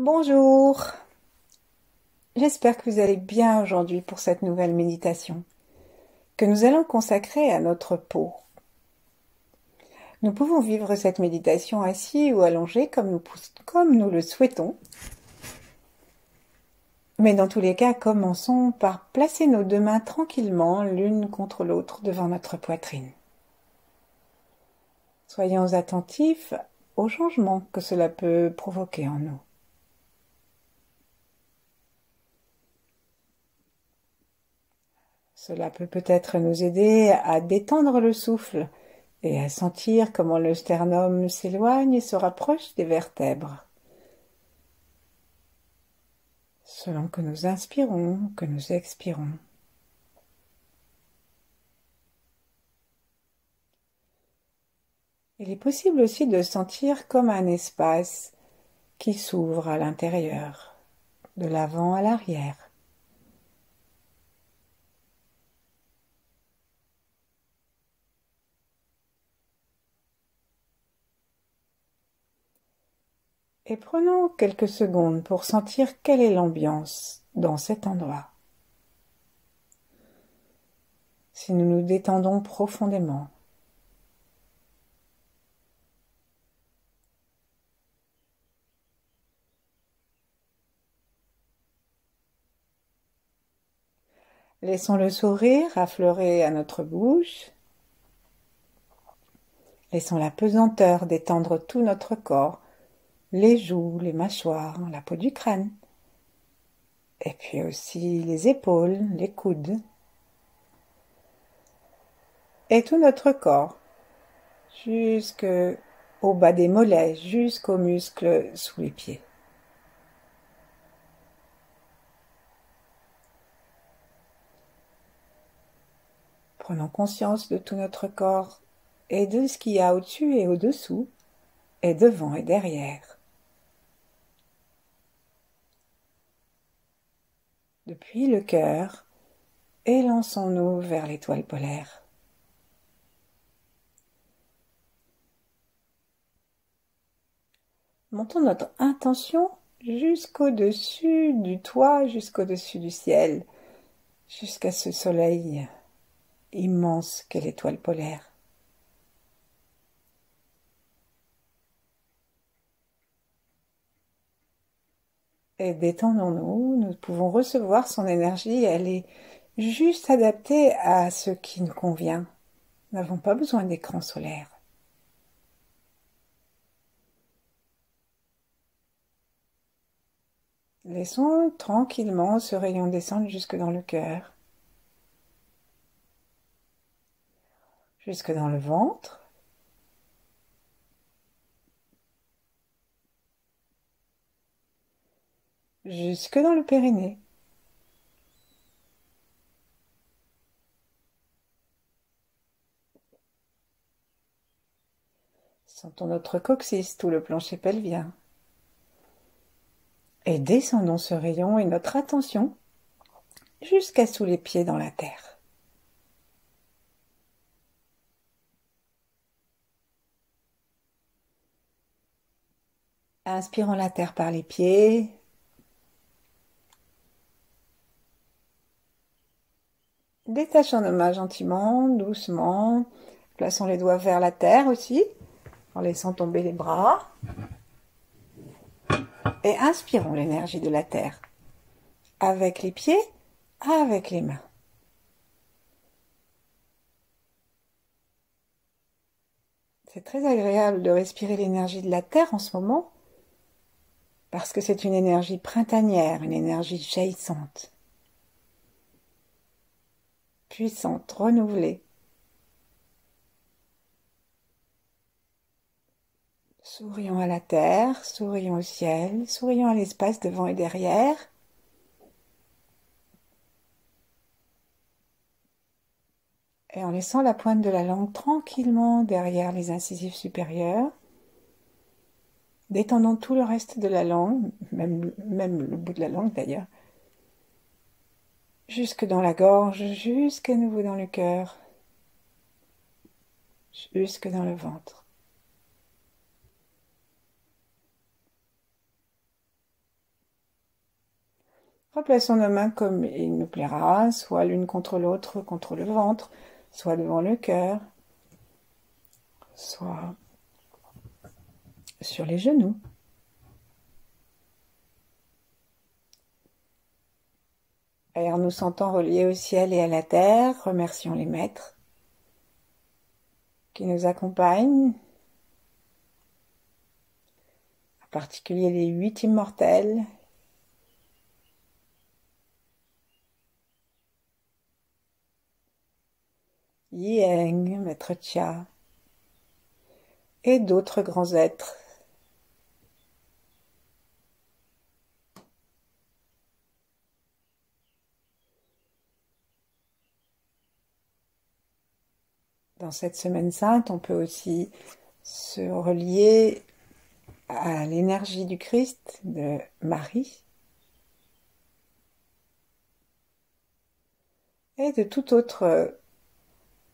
Bonjour, j'espère que vous allez bien aujourd'hui pour cette nouvelle méditation que nous allons consacrer à notre peau. Nous pouvons vivre cette méditation assis ou allongé comme nous le souhaitons. Mais dans tous les cas, commençons par placer nos deux mains tranquillement l'une contre l'autre devant notre poitrine. Soyons attentifs aux changements que cela peut provoquer en nous. Cela peut peut-être nous aider à détendre le souffle et à sentir comment le sternum s'éloigne et se rapproche des vertèbres, selon que nous inspirons, que nous expirons. Il est possible aussi de sentir comme un espace qui s'ouvre à l'intérieur, de l'avant à l'arrière. Et prenons quelques secondes pour sentir quelle est l'ambiance dans cet endroit. Si nous nous détendons profondément, laissons le sourire affleurer à notre bouche. Laissons la pesanteur détendre tout notre corps, les joues, les mâchoires, la peau du crâne. Et puis aussi les épaules, les coudes. Et tout notre corps, jusqu'au bas des mollets, jusqu'aux muscles sous les pieds. Prenons conscience de tout notre corps et de ce qu'il y a au-dessus et au-dessous, et devant et derrière. Depuis le cœur, élançons-nous vers l'étoile polaire. Montons notre intention jusqu'au-dessus du toit, jusqu'au-dessus du ciel, jusqu'à ce soleil immense qu'est l'étoile polaire. Et détendons-nous, nous pouvons recevoir son énergie, elle est juste adaptée à ce qui nous convient. Nous n'avons pas besoin d'écran solaire. Laissons tranquillement ce rayon descendre jusque dans le cœur, jusque dans le ventre, jusque dans le périnée. Sentons notre coccyx, tout le plancher pelvien. Et descendons ce rayon et notre attention jusqu'à sous les pieds dans la terre. Inspirons la terre par les pieds. Détachons nos mains gentiment, doucement. Plaçons les doigts vers la terre aussi, en laissant tomber les bras. Et inspirons l'énergie de la terre, avec les pieds, avec les mains. C'est très agréable de respirer l'énergie de la terre en ce moment, parce que c'est une énergie printanière, une énergie jaillissante, puissante, renouvelée. Sourions à la terre, sourions au ciel, sourions à l'espace devant et derrière. Et en laissant la pointe de la langue tranquillement derrière les incisives supérieures, détendons tout le reste de la langue, même le bout de la langue d'ailleurs, jusque dans la gorge, jusqu'à nouveau dans le cœur, jusque dans le ventre. Replaçons nos mains comme il nous plaira, soit l'une contre l'autre, contre le ventre, soit devant le cœur, soit sur les genoux. Et en nous sentant reliés au ciel et à la terre, remercions les maîtres qui nous accompagnent, en particulier les 8 immortels, Yeng, Maître Chia, et d'autres grands êtres. Dans cette semaine sainte, on peut aussi se relier à l'énergie du Christ, de Marie, et de tout autre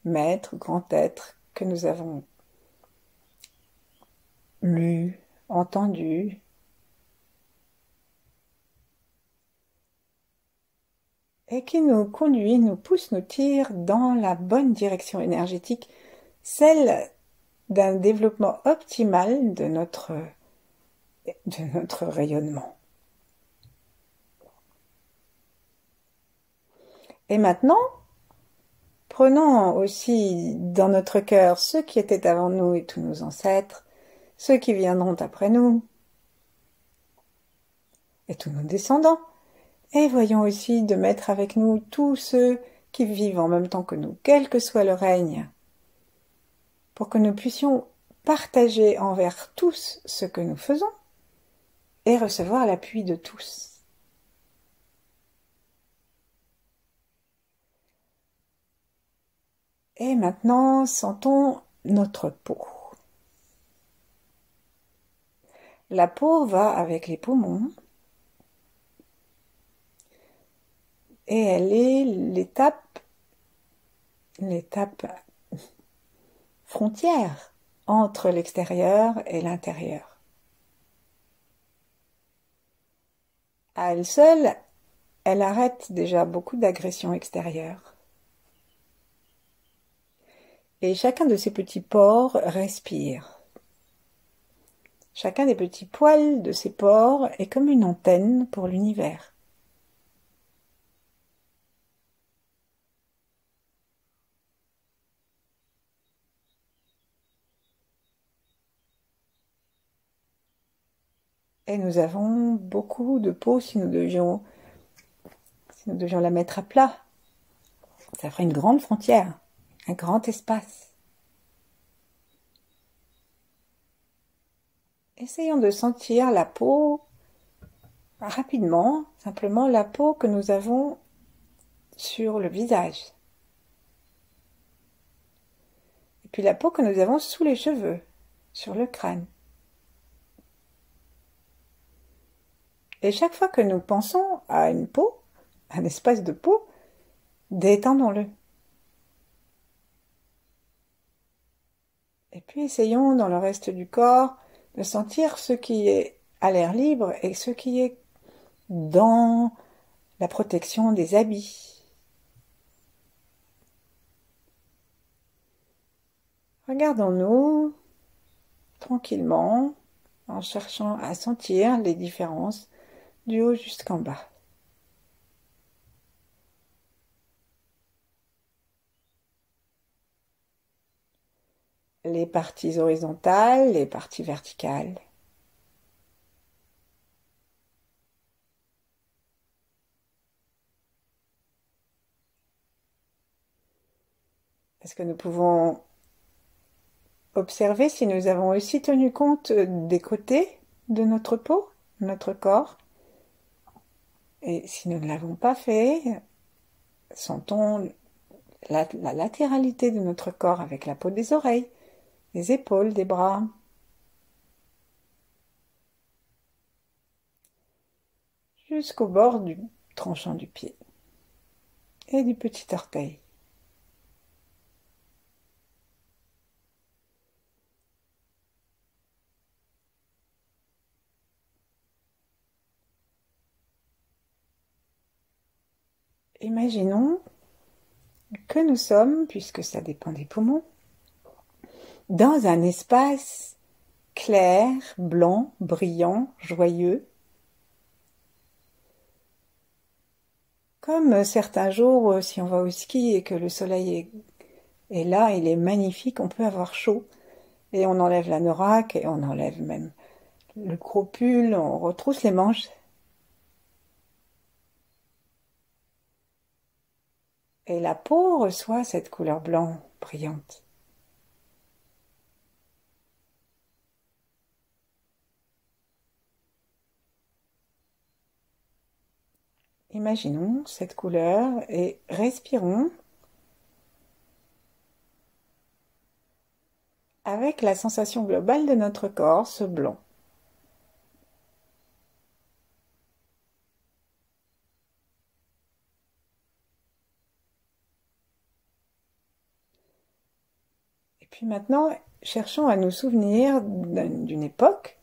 maître, grand être que nous avons lu, entendu, et qui nous conduit, nous pousse, nous tire dans la bonne direction énergétique, celle d'un développement optimal de notre rayonnement. Et maintenant, prenons aussi dans notre cœur ceux qui étaient avant nous et tous nos ancêtres, ceux qui viendront après nous, et tous nos descendants, et voyons aussi de mettre avec nous tous ceux qui vivent en même temps que nous, quel que soit le règne, pour que nous puissions partager envers tous ce que nous faisons et recevoir l'appui de tous. Et maintenant, sentons notre peau. La peau va avec les poumons et elle est l'étape frontière entre l'extérieur et l'intérieur. À elle seule, elle arrête déjà beaucoup d'agressions extérieures. Et chacun de ces petits pores respire. Chacun des petits poils de ces pores est comme une antenne pour l'univers. Et nous avons beaucoup de peau si nous devions la mettre à plat. Ça ferait une grande frontière, un grand espace. Essayons de sentir la peau rapidement, simplement la peau que nous avons sur le visage. Et puis la peau que nous avons sous les cheveux, sur le crâne. Et chaque fois que nous pensons à une peau, un espace de peau, détendons-le. Et puis essayons dans le reste du corps de sentir ce qui est à l'air libre et ce qui est dans la protection des habits. Regardons-nous tranquillement en cherchant à sentir les différences du haut jusqu'en bas. Les parties horizontales, les parties verticales. Est-ce que nous pouvons observer si nous avons aussi tenu compte des côtés de notre peau, de notre corps? Et si nous ne l'avons pas fait, sentons la latéralité de notre corps avec la peau des oreilles, des épaules, des bras. Jusqu'au bord du tranchant du pied et du petit orteil. Imaginons que nous sommes, puisque ça dépend des poumons, dans un espace clair, blanc, brillant, joyeux, comme certains jours, si on va au ski et que le soleil est là, il est magnifique, on peut avoir chaud. Et on enlève la noraque et on enlève même le gros pull, on retrousse les manches. Et la peau reçoit cette couleur blanc brillante. Imaginons cette couleur et respirons avec la sensation globale de notre corps, ce blanc. Et puis maintenant, cherchons à nous souvenir d'une époque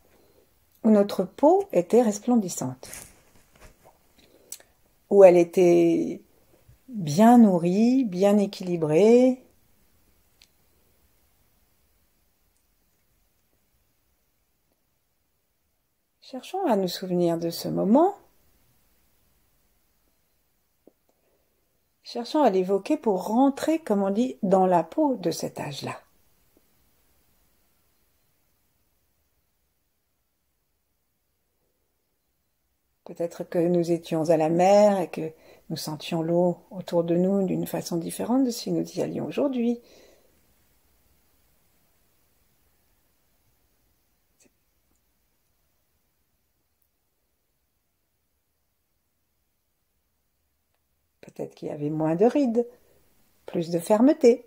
où notre peau était resplendissante, où elle était bien nourrie, bien équilibrée. Cherchons à nous souvenir de ce moment. Cherchons à l'évoquer pour rentrer, comme on dit, dans la peau de cet âge-là. Peut-être que nous étions à la mer et que nous sentions l'eau autour de nous d'une façon différente de si nous y allions aujourd'hui. Peut-être qu'il y avait moins de rides, plus de fermeté.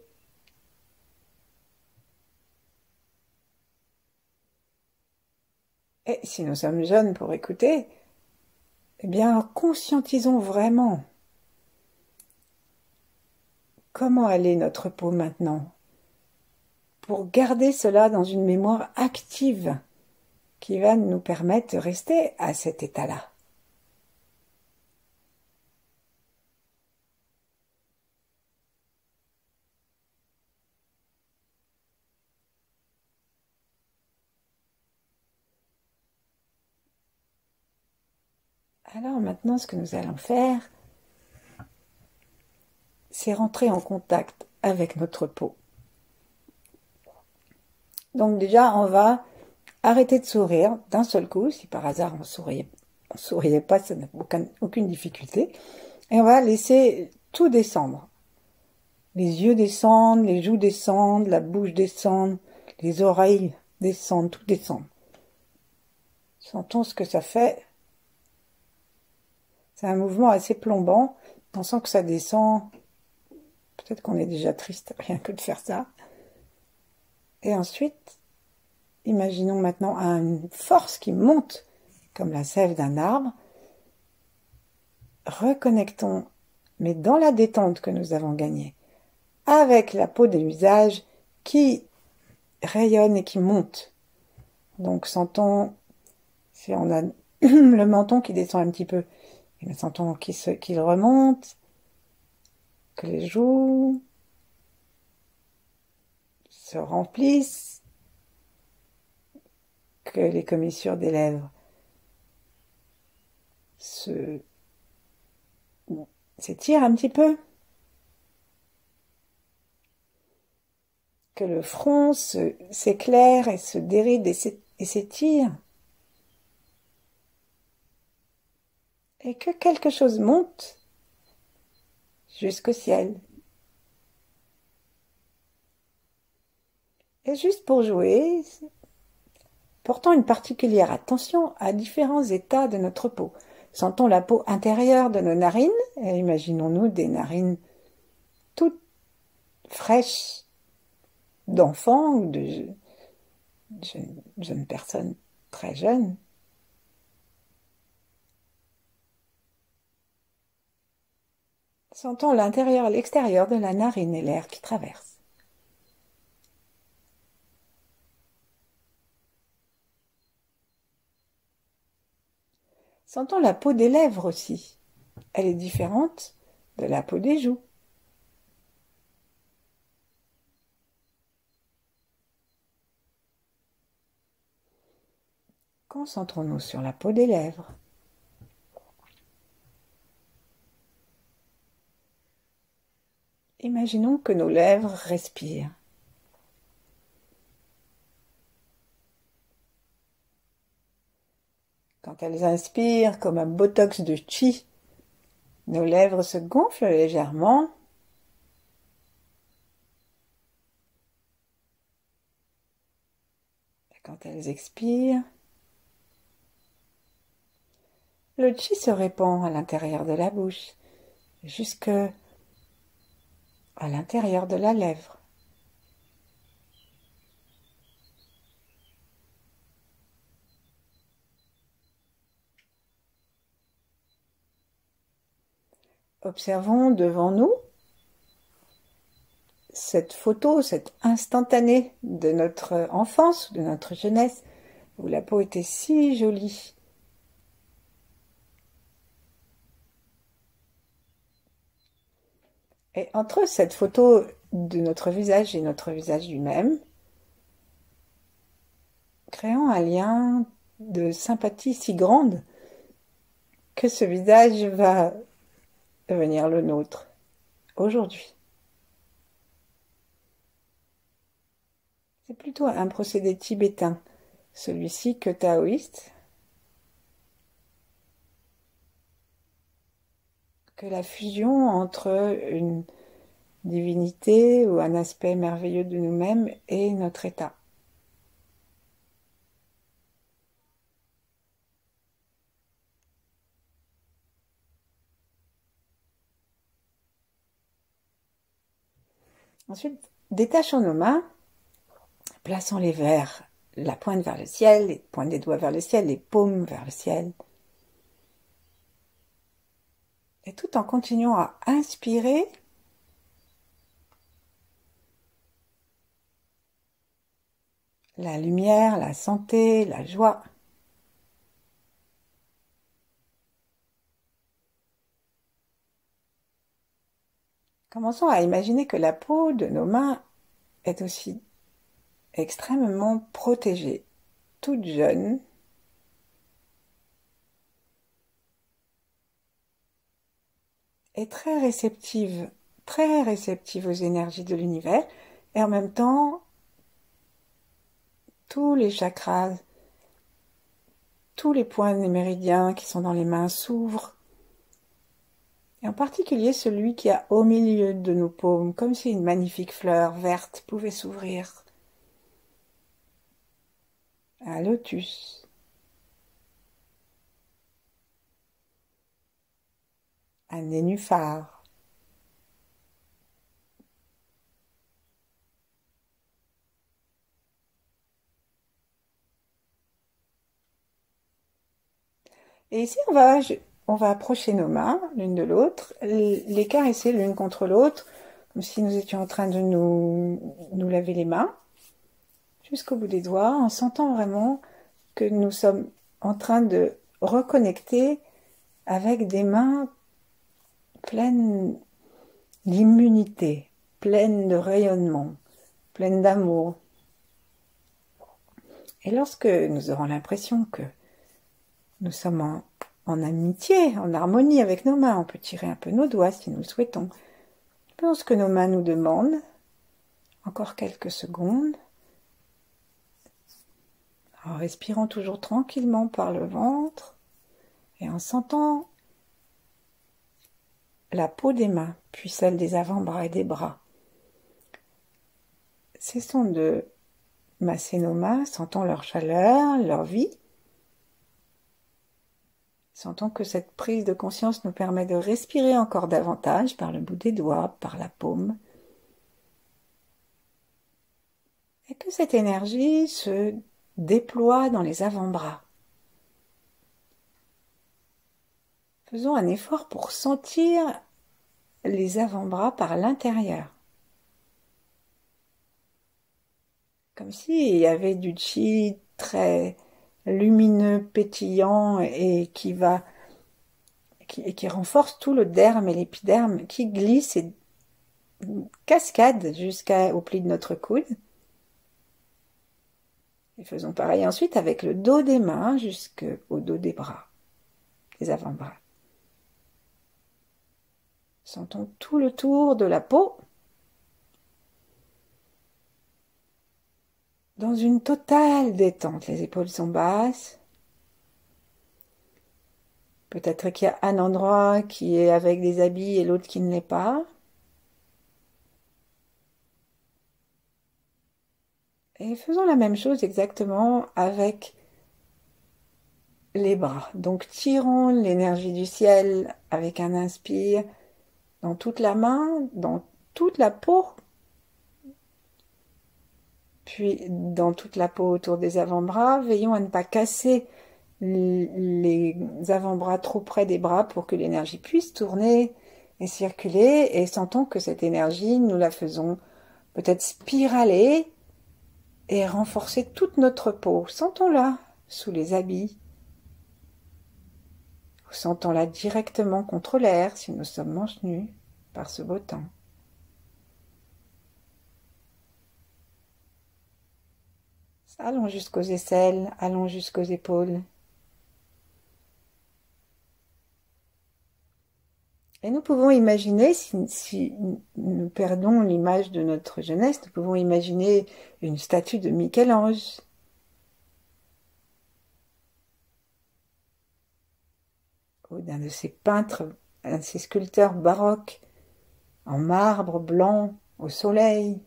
Et si nous sommes jeunes pour écouter, eh bien, conscientisons vraiment comment elle est notre peau maintenant, pour garder cela dans une mémoire active qui va nous permettre de rester à cet état-là. Alors maintenant, ce que nous allons faire, c'est rentrer en contact avec notre peau. Donc déjà, on va arrêter de sourire d'un seul coup. Si par hasard on souriait pas, ça n'a aucune difficulté. Et on va laisser tout descendre. Les yeux descendent, les joues descendent, la bouche descend, les oreilles descendent, tout descend. Sentons ce que ça fait. C'est un mouvement assez plombant. On sent que ça descend. Peut-être qu'on est déjà triste rien que de faire ça. Et ensuite, imaginons maintenant une force qui monte comme la sève d'un arbre. Reconnectons, mais dans la détente que nous avons gagnée, avec la peau des visages qui rayonne et qui monte. Donc sentons, si on a le menton qui descend un petit peu, et sentons qu'il remonte, que les joues se remplissent, que les commissures des lèvres s'étirent un petit peu, que le front s'éclaire et se déride et s'étire, et que quelque chose monte jusqu'au ciel. Et juste pour jouer, portons une particulière attention à différents états de notre peau. Sentons la peau intérieure de nos narines, et imaginons-nous des narines toutes fraîches d'enfants ou de jeunes personnes très jeunes. Sentons l'intérieur et l'extérieur de la narine et l'air qui traverse. Sentons la peau des lèvres aussi. Elle est différente de la peau des joues. Concentrons-nous sur la peau des lèvres. Imaginons que nos lèvres respirent. Quand elles inspirent comme un botox de chi, nos lèvres se gonflent légèrement. Et quand elles expirent, le chi se répand à l'intérieur de la bouche, jusque à l'intérieur de la lèvre. Observons devant nous cette photo, cette instantanée de notre enfance, de notre jeunesse, où la peau était si jolie. Et entre cette photo de notre visage et notre visage lui-même, créons un lien de sympathie si grande que ce visage va devenir le nôtre aujourd'hui. C'est plutôt un procédé tibétain, celui-ci que taoïste, que la fusion entre une divinité ou un aspect merveilleux de nous-mêmes et notre état. Ensuite, détachons nos mains, plaçons-les vers la pointe vers le ciel, les pointes des doigts vers le ciel, les paumes vers le ciel. Et tout en continuant à inspirer, la lumière, la santé, la joie. Commençons à imaginer que la peau de nos mains est aussi extrêmement protégée, toute jeune, et très réceptive aux énergies de l'univers, et en même temps, tous les chakras, tous les points des méridiens qui sont dans les mains s'ouvrent, et en particulier celui qui est au milieu de nos paumes, comme si une magnifique fleur verte pouvait s'ouvrir. Un lotus, un nénuphar, et ici on va approcher nos mains l'une de l'autre, les caresser l'une contre l'autre, comme si nous étions en train de nous laver les mains, jusqu'au bout des doigts, en sentant vraiment que nous sommes en train de reconnecter avec des mains pleines d'immunité, pleines de rayonnement, pleines d'amour. Et lorsque nous aurons l'impression que nous sommes en amitié, en harmonie avec nos mains, on peut tirer un peu nos doigts si nous le souhaitons. Faisons ce que nos mains nous demandent, encore quelques secondes, en respirant toujours tranquillement par le ventre et en sentant la peau des mains, puis celle des avant-bras et des bras. Cessons de masser nos mains, sentons leur chaleur, leur vie. Sentons que cette prise de conscience nous permet de respirer encore davantage par le bout des doigts, par la paume. Et que cette énergie se déploie dans les avant-bras. Faisons un effort pour sentir les avant-bras par l'intérieur. Comme s'il y avait du chi très lumineux, pétillant et qui va et qui renforce tout le derme et l'épiderme, qui glisse et cascade jusqu'au pli de notre coude. Et faisons pareil ensuite avec le dos des mains jusqu'au dos des bras, des avant-bras. Sentons tout le tour de la peau dans une totale détente. Les épaules sont basses. Peut-être qu'il y a un endroit qui est avec des habits et l'autre qui ne l'est pas. Et faisons la même chose exactement avec les bras. Donc tirons l'énergie du ciel avec un inspire dans toute la main, dans toute la peau, puis dans toute la peau autour des avant-bras. Veillons à ne pas casser les avant-bras trop près des bras pour que l'énergie puisse tourner et circuler, et sentons que cette énergie, nous la faisons peut-être spiraler et renforcer toute notre peau. Sentons-la sous les habits. Sentons-la directement contre l'air si nous sommes manches nues par ce beau temps. Allons jusqu'aux aisselles, allons jusqu'aux épaules. Et nous pouvons imaginer, si nous perdons l'image de notre jeunesse, nous pouvons imaginer une statue de Michel-Ange. Ou d'un de ces peintres, un de ces sculpteurs baroques, en marbre blanc, au soleil,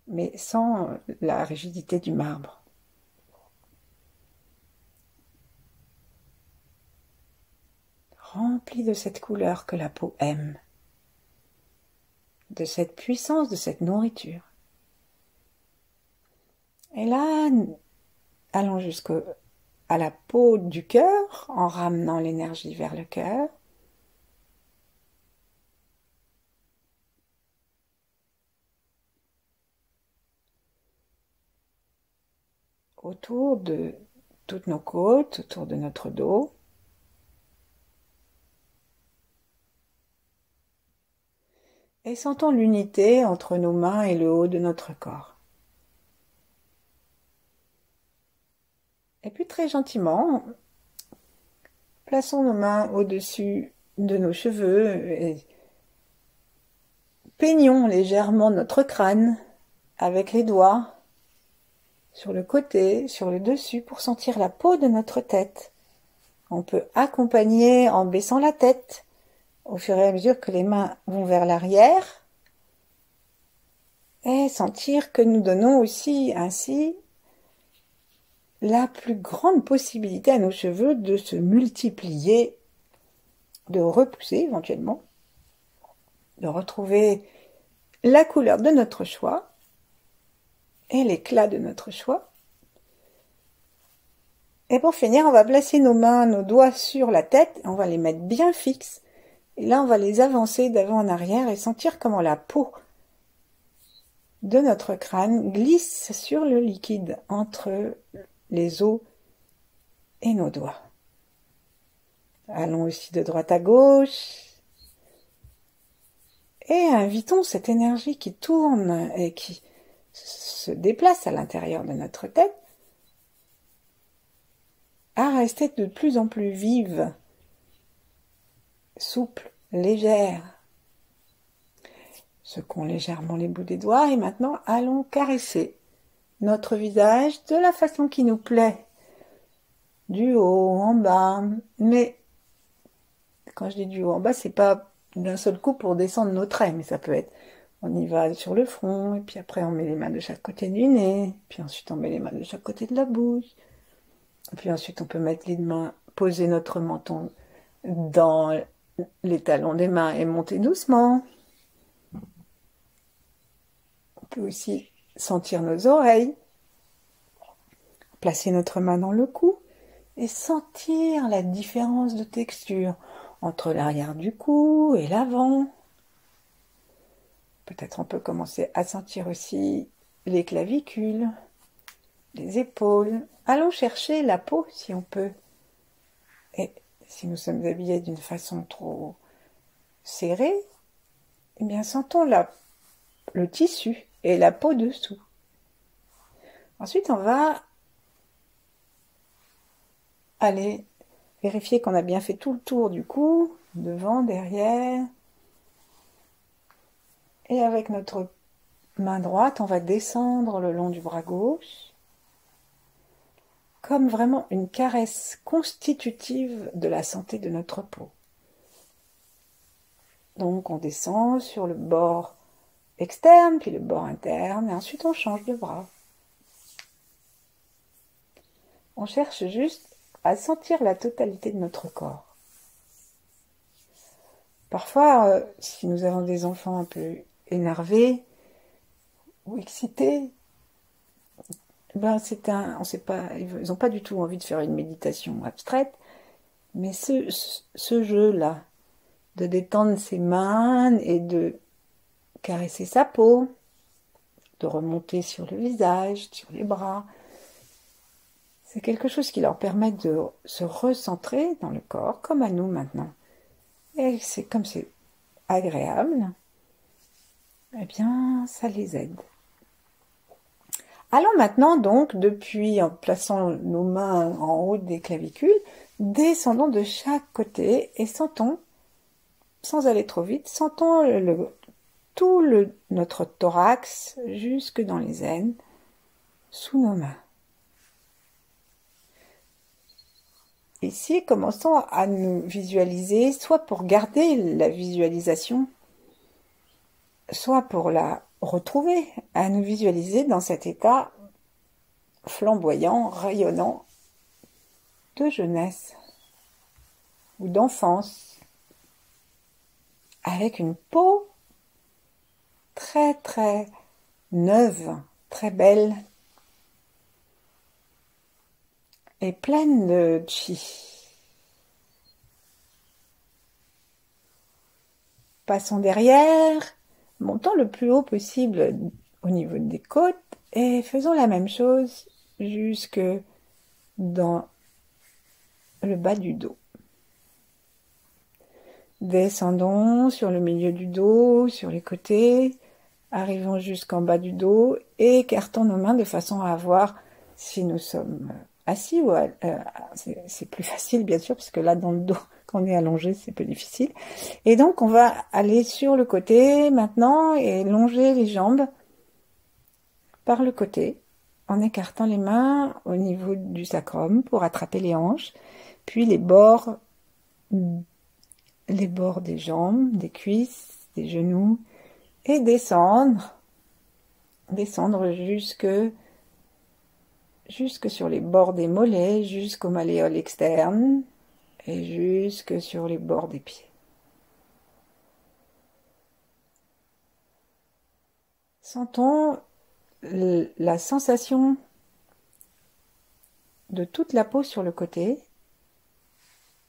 mais sans la rigidité du marbre. Rempli de cette couleur que la peau aime, de cette puissance, de cette nourriture. Et là, allons jusqu'à la peau du cœur, en ramenant l'énergie vers le cœur. Autour de toutes nos côtes, autour de notre dos. Et sentons l'unité entre nos mains et le haut de notre corps. Et puis très gentiment, plaçons nos mains au-dessus de nos cheveux et peignons légèrement notre crâne avec les doigts sur le côté, sur le dessus, pour sentir la peau de notre tête. On peut accompagner en baissant la tête au fur et à mesure que les mains vont vers l'arrière et sentir que nous donnons aussi ainsi la plus grande possibilité à nos cheveux de se multiplier, de repousser éventuellement, de retrouver la couleur de notre choix et l'éclat de notre choix. Et pour finir, on va placer nos mains, nos doigts sur la tête, on va les mettre bien fixes. Et là, on va les avancer d'avant en arrière et sentir comment la peau de notre crâne glisse sur le liquide entre les os et nos doigts. Allons aussi de droite à gauche. Et invitons cette énergie qui tourne et qui se déplace à l'intérieur de notre tête à rester de plus en plus vive, souple, légère. Secouons légèrement les bouts des doigts et maintenant allons caresser notre visage de la façon qui nous plaît, du haut en bas, mais quand je dis du haut en bas, c'est pas d'un seul coup pour descendre nos traits, mais ça peut être, on y va sur le front, et puis après on met les mains de chaque côté du nez, puis ensuite on met les mains de chaque côté de la bouche, et puis ensuite on peut mettre les mains, poser notre menton dans les talons des mains et monter doucement. On peut aussi sentir nos oreilles, placer notre main dans le cou et sentir la différence de texture entre l'arrière du cou et l'avant. Peut-être on peut commencer à sentir aussi les clavicules, les épaules. Allons chercher la peau si on peut. Et si nous sommes habillés d'une façon trop serrée, eh bien sentons le tissu et la peau dessous. Ensuite, on va aller vérifier qu'on a bien fait tout le tour du cou, devant, derrière. Et avec notre main droite, on va descendre le long du bras gauche, comme vraiment une caresse constitutive de la santé de notre peau. Donc on descend sur le bord externe, puis le bord interne, et ensuite on change de bras. On cherche juste à sentir la totalité de notre corps. Parfois, si nous avons des enfants un peu énervés ou excités, on sait pas, ils n'ont pas du tout envie de faire une méditation abstraite, mais ce jeu-là, de détendre ses mains et de caresser sa peau, de remonter sur le visage, sur les bras, c'est quelque chose qui leur permet de se recentrer dans le corps, comme à nous maintenant. Et comme c'est agréable, eh bien, ça les aide. Allons maintenant donc, en plaçant nos mains en haut des clavicules, descendons de chaque côté et sentons, sans aller trop vite, sentons notre thorax jusque dans les aines, sous nos mains. Ici, commençons à nous visualiser, soit pour garder la visualisation, soit pour la retrouver, à nous visualiser dans cet état flamboyant, rayonnant de jeunesse ou d'enfance, avec une peau très très neuve, très belle et pleine de chi. Passons derrière, montons le plus haut possible au niveau des côtes et faisons la même chose jusque dans le bas du dos. Descendons sur le milieu du dos, sur les côtés, arrivons jusqu'en bas du dos et écartons nos mains de façon à voir si nous sommes assis ou c'est plus facile bien sûr parce que là dans le dos quand on est allongé c'est peu difficile. Et donc on va aller sur le côté maintenant et longer les jambes par le côté en écartant les mains au niveau du sacrum pour attraper les hanches, puis les bords des jambes, des cuisses, des genoux et descendre jusque sur les bords des mollets, jusqu'au malléole externe et jusque sur les bords des pieds. Sentons la sensation de toute la peau sur le côté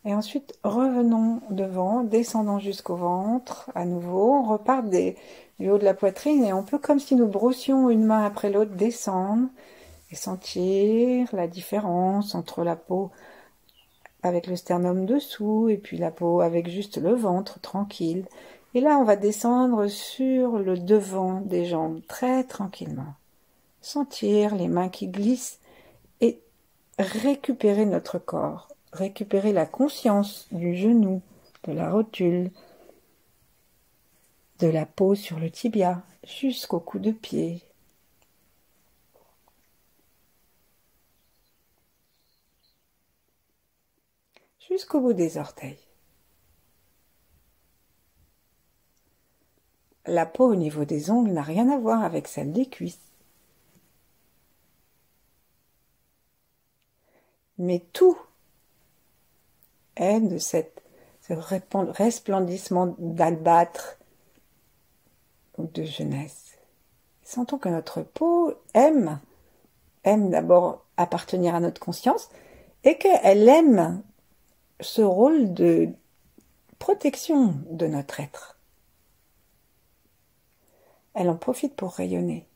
et ensuite revenons devant, descendons jusqu'au ventre à nouveau, on repart du haut de la poitrine et on peut comme si nous brossions une main après l'autre descendre et sentir la différence entre la peau avec le sternum dessous et puis la peau avec juste le ventre tranquille. Et là, on va descendre sur le devant des jambes très tranquillement. Sentir les mains qui glissent et récupérer notre corps, récupérer la conscience du genou, de la rotule, de la peau sur le tibia jusqu'au coup de pied. Jusqu'au bout des orteils. La peau au niveau des ongles n'a rien à voir avec celle des cuisses. Mais tout est de ce resplendissement d'albâtre ou de jeunesse. Sentons que notre peau aime d'abord appartenir à notre conscience et qu'elle aime ce rôle de protection de notre être. Elle en profite pour rayonner.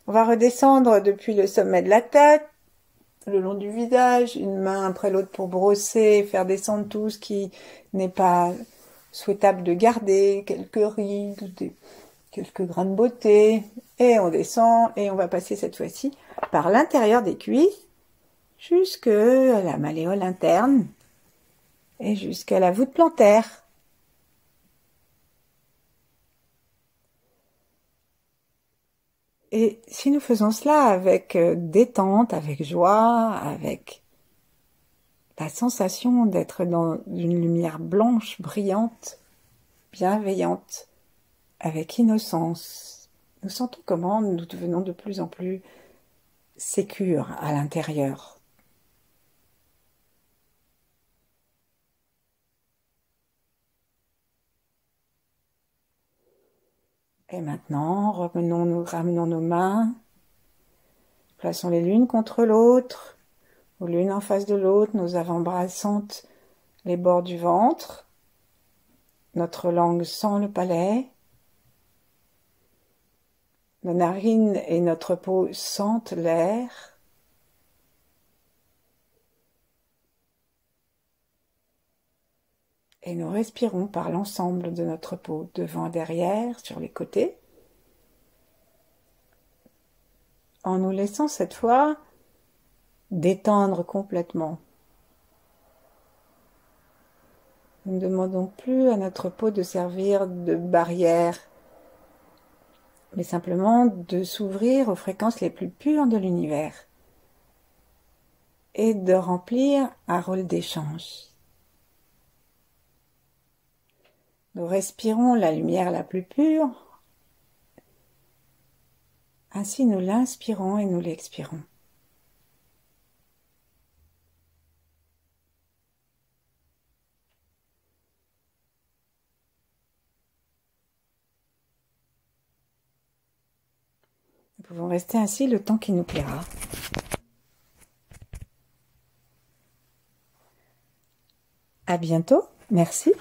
On va redescendre depuis le sommet de la tête, le long du visage, une main après l'autre pour brosser, faire descendre tout ce qui n'est pas souhaitable de garder, quelques rides, quelques grains de beauté, et on descend, et on va passer cette fois-ci par l'intérieur des cuisses, jusque la malléole interne, et jusqu'à la voûte plantaire. Et si nous faisons cela avec détente, avec joie, avec la sensation d'être dans une lumière blanche, brillante, bienveillante, avec innocence, nous sentons comment nous devenons de plus en plus sécures à l'intérieur. Et maintenant, ramenons nos mains, plaçons-les l'une contre l'autre, ou l'une en face de l'autre, nos avant-bras sentent les bords du ventre, notre langue sent le palais, nos narines et notre peau sentent l'air, et nous respirons par l'ensemble de notre peau, devant, derrière, sur les côtés, en nous laissant cette fois détendre complètement. Nous ne demandons plus à notre peau de servir de barrière, mais simplement de s'ouvrir aux fréquences les plus pures de l'univers et de remplir un rôle d'échange. Nous respirons la lumière la plus pure, ainsi nous l'inspirons et nous l'expirons. Nous pouvons rester ainsi le temps qui nous plaira. À bientôt, merci.